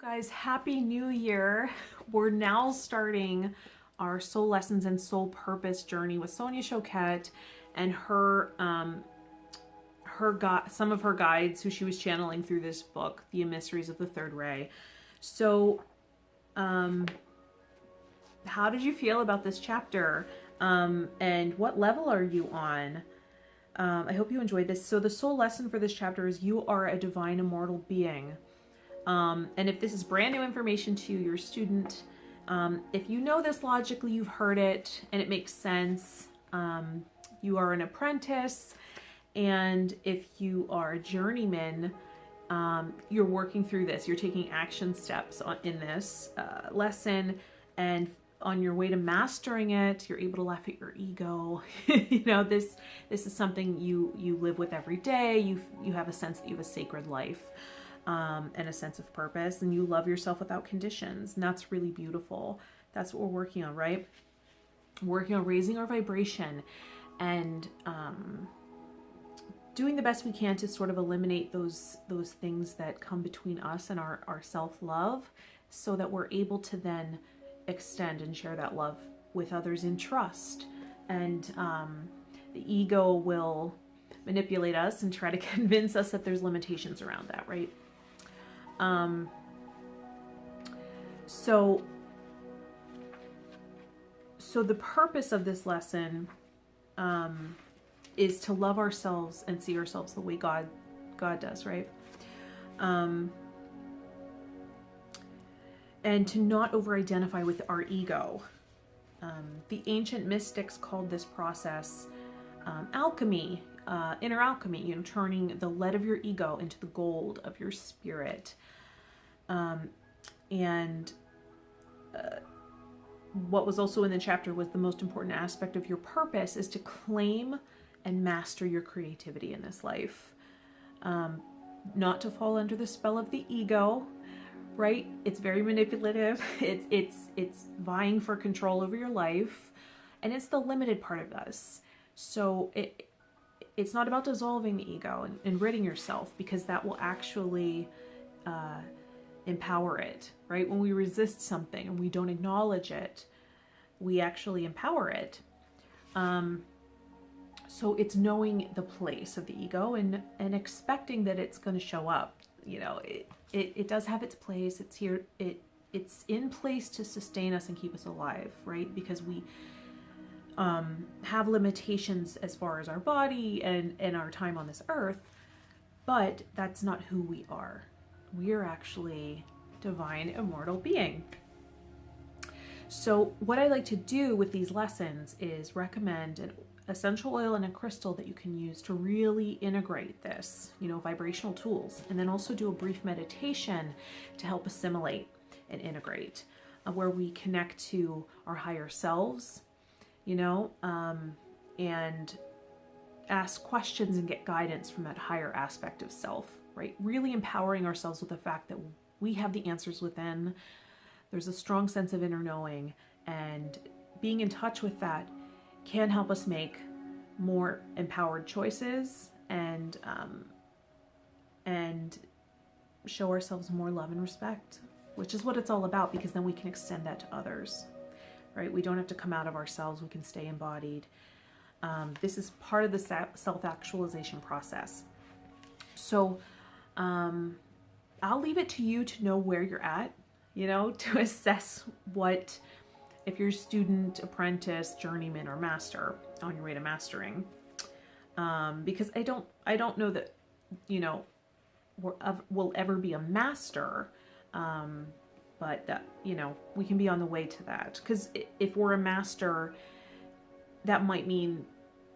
Guys, happy new year. We're now starting our soul lessons and soul purpose journey with Sonia Choquette and some of her guides who she was channeling through this book, The Mysteries of the Third Ray. So how did you feel about this chapter? And what level are you on? I hope you enjoyed this. So the soul lesson for this chapter is you are a divine immortal being. And if this is brand new information to you, your student, if you know this logically, you've heard it and it makes sense, you are an apprentice. And if you are a journeyman, you're working through this, you're taking action steps in this lesson, and on your way to mastering it, you're able to laugh at your ego. This is something you live with every day. You have a sense that you have a sacred life. And a sense of purpose, and you love yourself without conditions. And that's really beautiful. That's what we're working on, right? Working on raising our vibration and doing the best we can to sort of eliminate those things that come between us and our self-love, so that we're able to then extend and share that love with others in trust. And the ego will manipulate us and try to convince us that there's limitations around that, right? So the purpose of this lesson is to love ourselves and see ourselves the way God does, right? And to not over-identify with our ego. The ancient mystics called this process alchemy, inner alchemy, turning the lead of your ego into the gold of your spirit. What was also in the chapter was the most important aspect of your purpose is to claim and master your creativity in this life. Not to fall under the spell of the ego, right? It's very manipulative. It's vying for control over your life, and it's the limited part of us. So it's not about dissolving the ego and ridding yourself, because that will actually empower it, right? When we resist something and we don't acknowledge it, we actually empower it. So it's knowing the place of the ego and expecting that it's going to show up. It does have its place. It's here. It's in place to sustain us and keep us alive, right? Because we have limitations as far as our body and our time on this earth, but that's not who we are. We are actually divine immortal being. So what I like to do with these lessons is recommend an essential oil and a crystal that you can use to really integrate this, vibrational tools, and then also do a brief meditation to help assimilate and integrate, where we connect to our higher selves, and ask questions and get guidance from that higher aspect of self, right? Really empowering ourselves with the fact that we have the answers within. There's a strong sense of inner knowing, and being in touch with that can help us make more empowered choices and show ourselves more love and respect, which is what it's all about, because then we can extend that to others, right? We don't have to come out of ourselves. We can stay embodied. This is part of the self-actualization process. So I'll leave it to you to know where you're at, to assess if you're student, apprentice, journeyman, or master on your way to mastering. Because I don't know that, we'll ever be a master. But that, we can be on the way to that. Because if we're a master, that might mean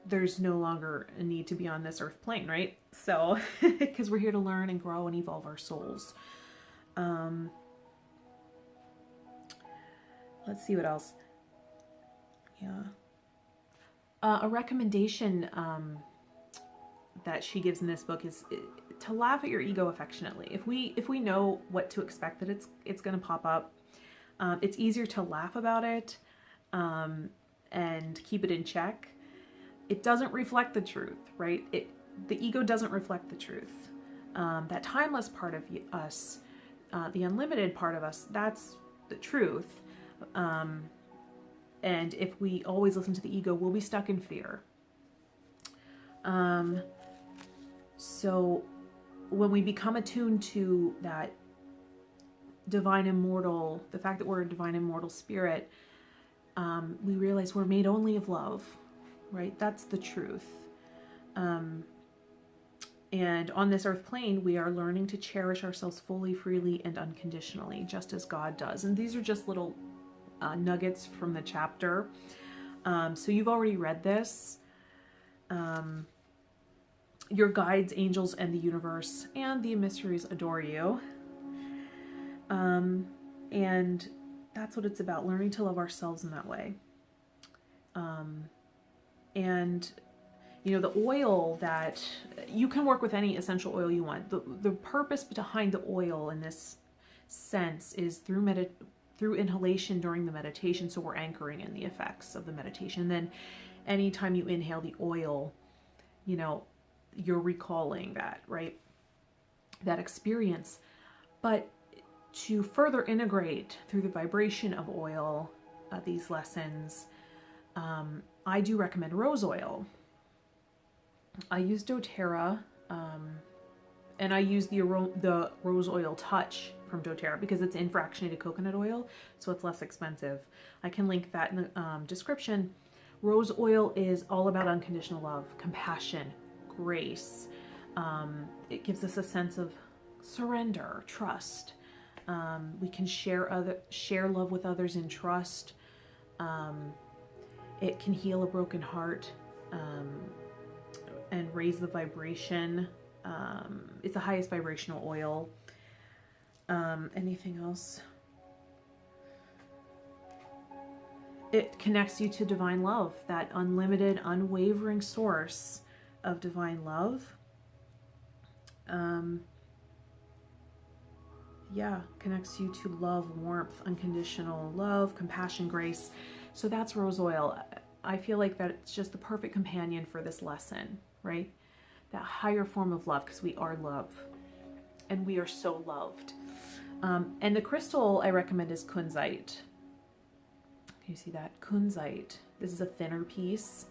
there's no longer a need to be on this earth plane, right? So, because we're here to learn and grow and evolve our souls. Let's see what else. Yeah. A recommendation that she gives in this book is to laugh at your ego affectionately. If we know what to expect, that it's going to pop up, it's easier to laugh about it and keep it in check. It doesn't reflect the truth, right? The ego doesn't reflect the truth. That timeless part of us the unlimited part of us, that's the truth. And if we always listen to the ego, we'll be stuck in fear. So when we become attuned to that divine immortal, the fact that we're a divine immortal spirit, we realize we're made only of love, right? That's the truth. And on this earth plane, we are learning to cherish ourselves fully, freely, and unconditionally, just as God does. And these are just little nuggets from the chapter. So you've already read this. Your guides, angels, and the universe and the emissaries adore you. And that's what it's about, learning to love ourselves in that way. And you know, the oil that you can work with, any essential oil you want. The purpose behind the oil in this sense is through inhalation during the meditation. So we're anchoring in the effects of the meditation. And then anytime you inhale the oil, you know, you're recalling that, right? That experience. But to further integrate through the vibration of oil, these lessons, I do recommend rose oil. I use doTERRA, and I use the rose oil touch from doTERRA because it's in fractionated coconut oil, so it's less expensive. I can link that in the description. Rose oil is all about unconditional love, compassion, grace. It gives us a sense of surrender, trust. We can share love with others in trust. It can heal a broken heart. And raise the vibration. It's the highest vibrational oil. Anything else? It connects you to divine love, that unlimited, unwavering source of divine love. Connects you to love, warmth, unconditional love, compassion, grace. So that's rose oil. I feel like that it's just the perfect companion for this lesson, right? That higher form of love, because we are love and we are so loved. And the crystal I recommend is kunzite. Can you see that? Kunzite. This is a thinner piece.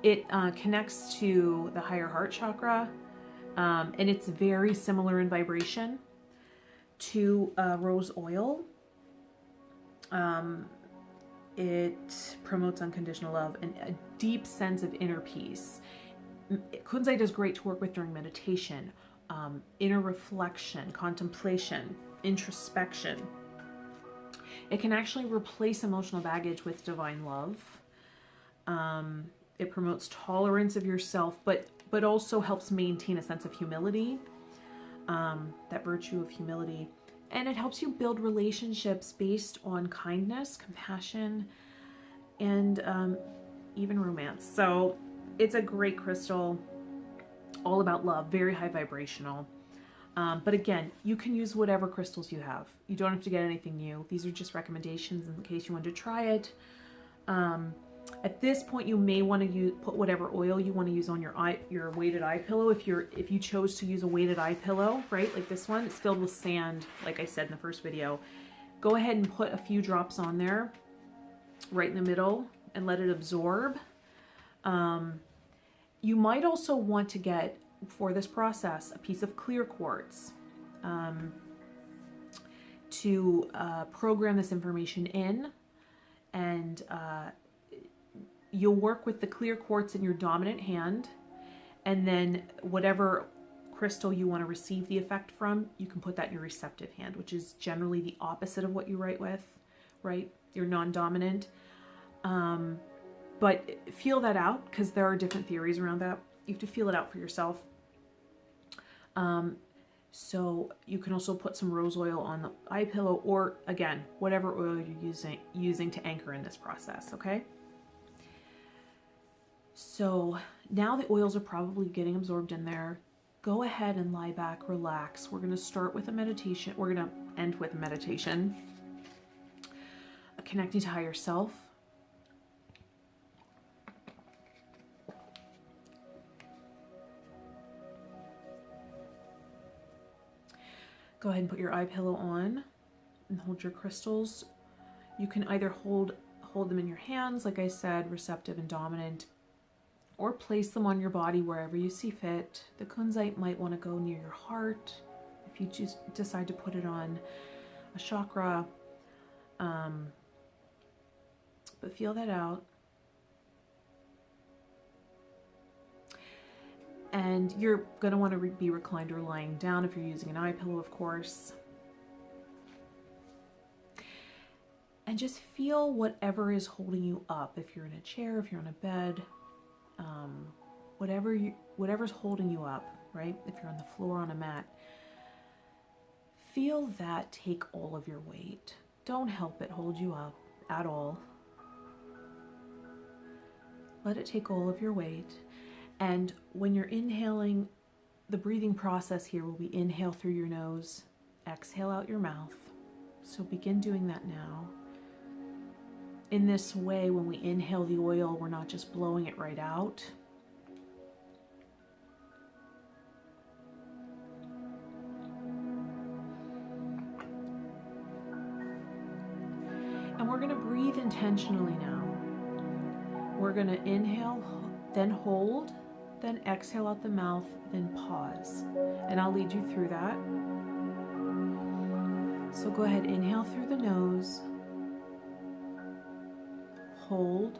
It connects to the higher heart chakra, and it's very similar in vibration to rose oil. It promotes unconditional love and a deep sense of inner peace. Kunzite is great to work with during meditation, inner reflection, contemplation, introspection. It can actually replace emotional baggage with divine love. It promotes tolerance of yourself, but also helps maintain a sense of humility, that virtue of humility. And it helps you build relationships based on kindness, compassion, and even romance. So it's a great crystal, all about love, very high vibrational. But again, you can use whatever crystals you have. You don't have to get anything new. These are just recommendations in case you want to try it. At this point, you may want to put whatever oil you want to use on your weighted eye pillow. If you chose to use a weighted eye pillow, right, like this one, it's filled with sand, like I said in the first video. Go ahead and put a few drops on there, right in the middle, and let it absorb. You might also want to get, for this process, a piece of clear quartz to program this information in, and you'll work with the clear quartz in your dominant hand, and then whatever crystal you want to receive the effect from, you can put that in your receptive hand, which is generally the opposite of what you write with, right? You're non-dominant. But feel that out, because there are different theories around that. You have to feel it out for yourself. So you can also put some rose oil on the eye pillow, or again, whatever oil you're using to anchor in this process, okay? So now the oils are probably getting absorbed in there. Go ahead and lie back, relax. We're going to start with a meditation. We're going to end with a meditation. Connecting to higher self. Go ahead and put your eye pillow on and hold your crystals. You can either hold them in your hands, like I said, receptive and dominant, or place them on your body wherever you see fit. The kunzite might want to go near your heart if you just decide to put it on a chakra. But feel that out. And you're going to want to be reclined or lying down if you're using an eye pillow, of course. And just feel whatever is holding you up. If you're in a chair, if you're on a bed, whatever's holding you up, right? If you're on the floor, on a mat, feel that take all of your weight. Don't help it hold you up at all. Let it take all of your weight. And when you're inhaling, the breathing process here will be inhale through your nose, exhale out your mouth. So begin doing that now. In this way, when we inhale the oil, we're not just blowing it right out. And we're going to breathe intentionally now. We're going to inhale, then hold, then exhale out the mouth, then pause. And I'll lead you through that. So go ahead, inhale through the nose, hold,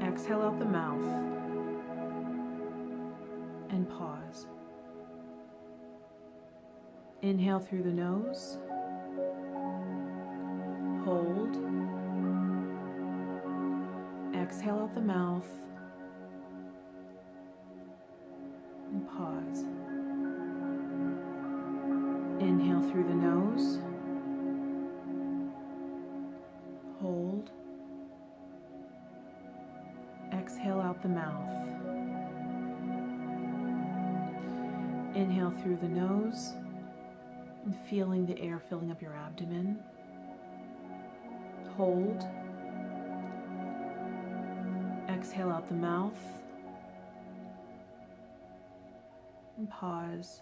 exhale out the mouth, and pause. Inhale through the nose, hold, exhale out the mouth, and pause. Inhale through the nose, hold, exhale out the mouth. Inhale through the nose and feeling the air filling up your abdomen. Hold, exhale out the mouth, and pause.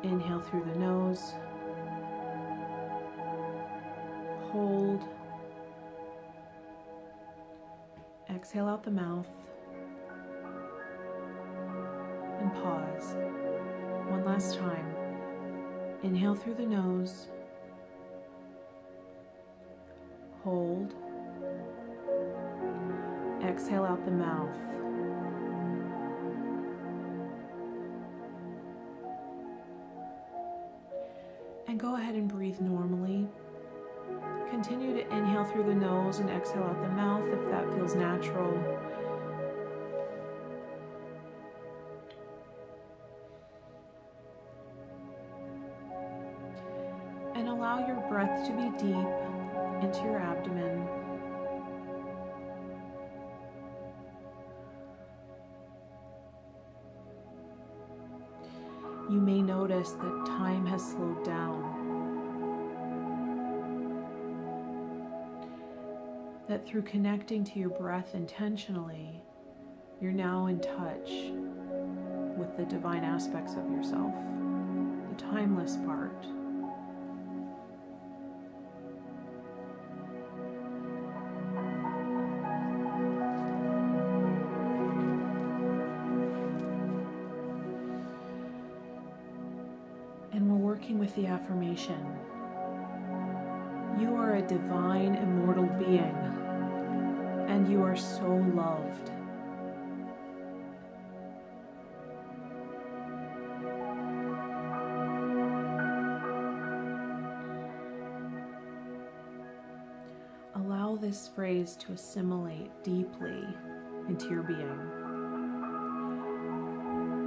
Inhale through the nose, hold, exhale out the mouth, and pause. One last time. Inhale through the nose, hold, exhale out the mouth, and go ahead and breathe normally. Continue to inhale through the nose and exhale out the mouth if that feels natural. And allow your breath to be deep into your abdomen. You may notice that time has slowed down. That through connecting to your breath intentionally, you're now in touch with the divine aspects of yourself, the timeless part. And we're working with the affirmation. You are a divine, immortal being, and you are so loved. Allow this phrase to assimilate deeply into your being.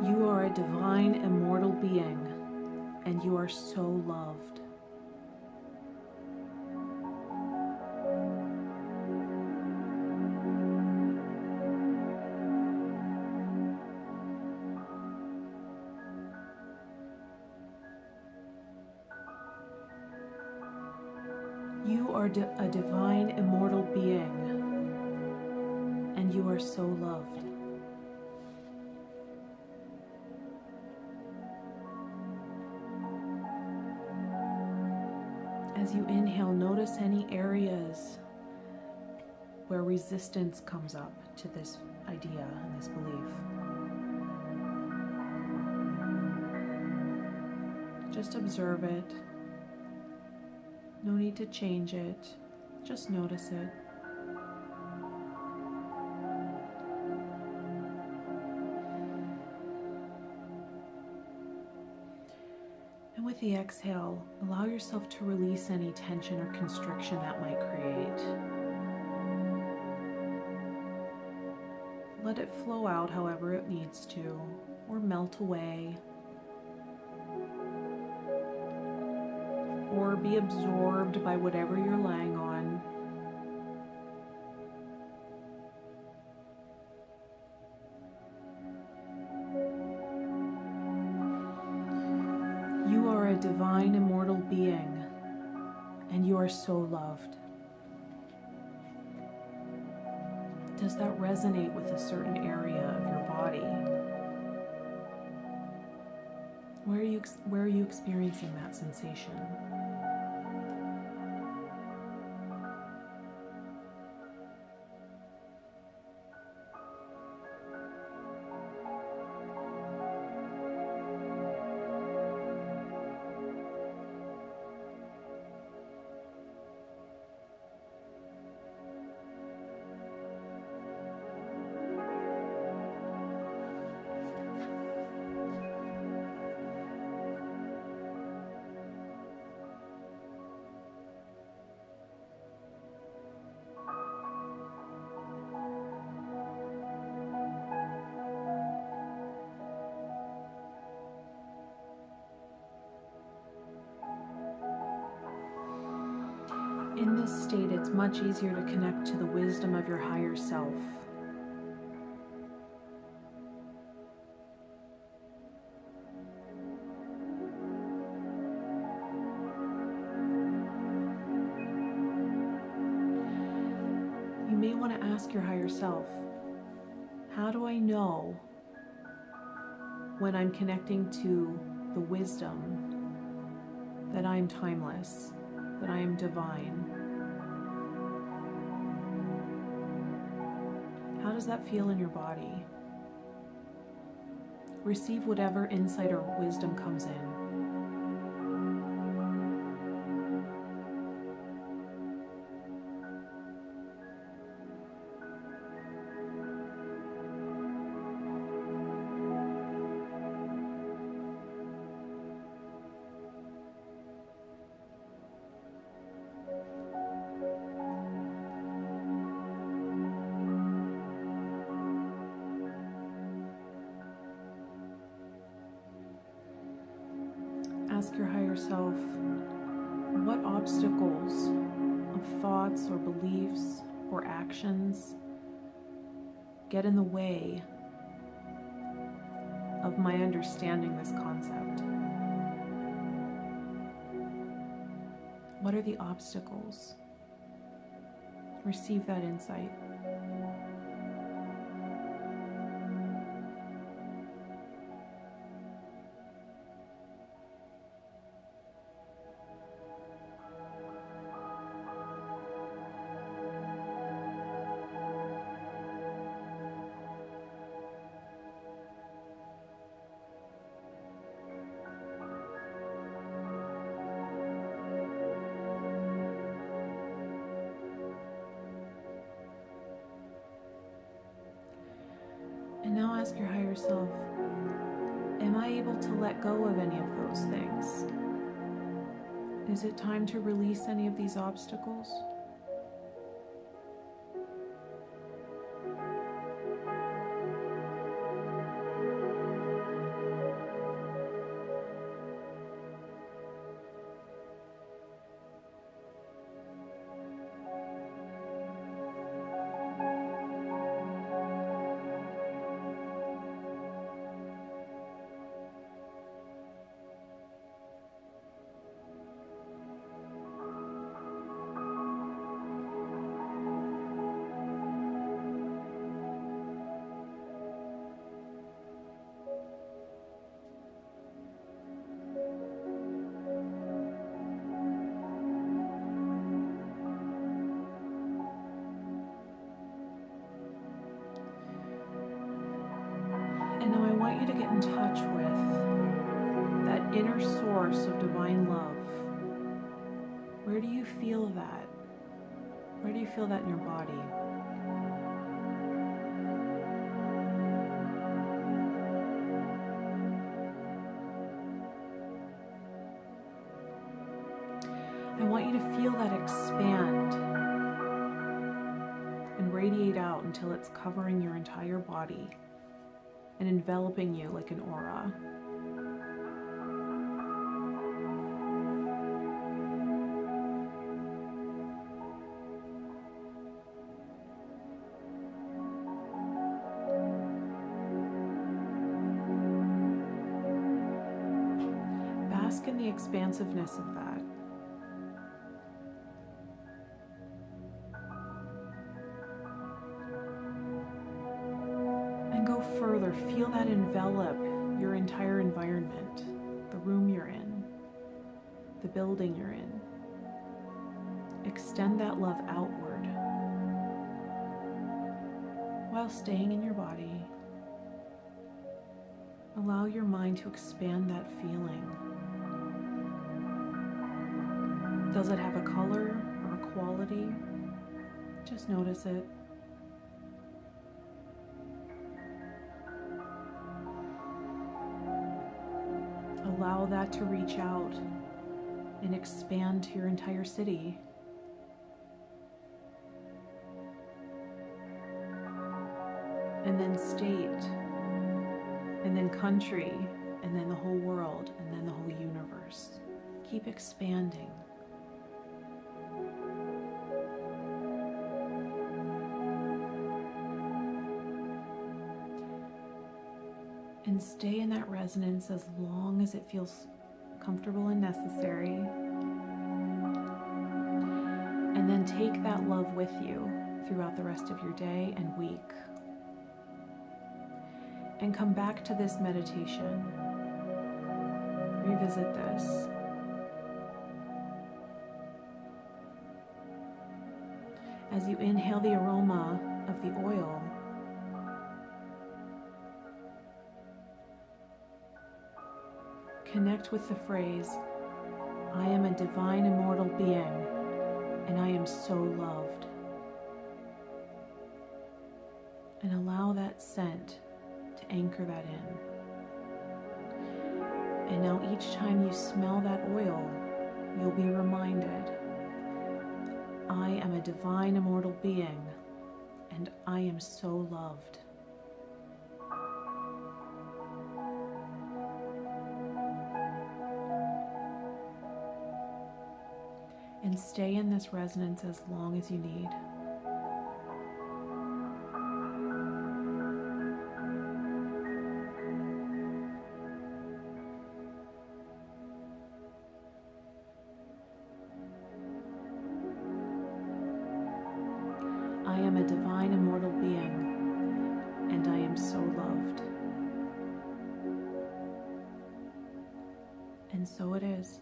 You are a divine, immortal being, and you are so loved. You are a divine, immortal being, and you are so loved. As you inhale, notice any areas where resistance comes up to this idea and this belief. Just observe it. No need to change it. Just notice it. And with the exhale, allow yourself to release any tension or constriction that might create. Let it flow out however it needs to, or melt away, or be absorbed by whatever you're lying on. You are a divine, immortal being, and you are so loved. Does that resonate with a certain area of your body? Where are you experiencing that sensation? In this state, it's much easier to connect to the wisdom of your higher self. You may want to ask your higher self, how do I know when I'm connecting to the wisdom that I am timeless, that I am divine? How does that feel in your body? Receive whatever insight or wisdom comes in. Ask your higher self, what obstacles of thoughts or beliefs or actions get in the way of my understanding this concept? What are the obstacles? Receive that insight. And now ask your higher self, am I able to let go of any of those things? Is it time to release any of these obstacles? want you to get in touch with that inner source of divine love. Where do you feel that? Where do you feel that in your body? I want you to feel that expand and radiate out until it's covering your entire body and enveloping you like an aura. Bask in the expansiveness of that. And go further. Feel that envelop your entire environment, the room you're in, the building you're in. Extend that love outward while staying in your body. Allow your mind to expand that feeling. Does it have a color or a quality? Just notice it. Allow that to reach out and expand to your entire city. And then state, and then country, and then the whole world, and then the whole universe. Keep expanding. And stay in that resonance as long as it feels comfortable and necessary. And then take that love with you throughout the rest of your day and week. And come back to this meditation. Revisit this. As you inhale the aroma of the oil, connect with the phrase, I am a divine immortal being, and I am so loved. And allow that scent to anchor that in. And now each time you smell that oil, you'll be reminded, I am a divine immortal being, and I am so loved. And stay in this resonance as long as you need. I am a divine immortal being, and I am so loved. And so it is.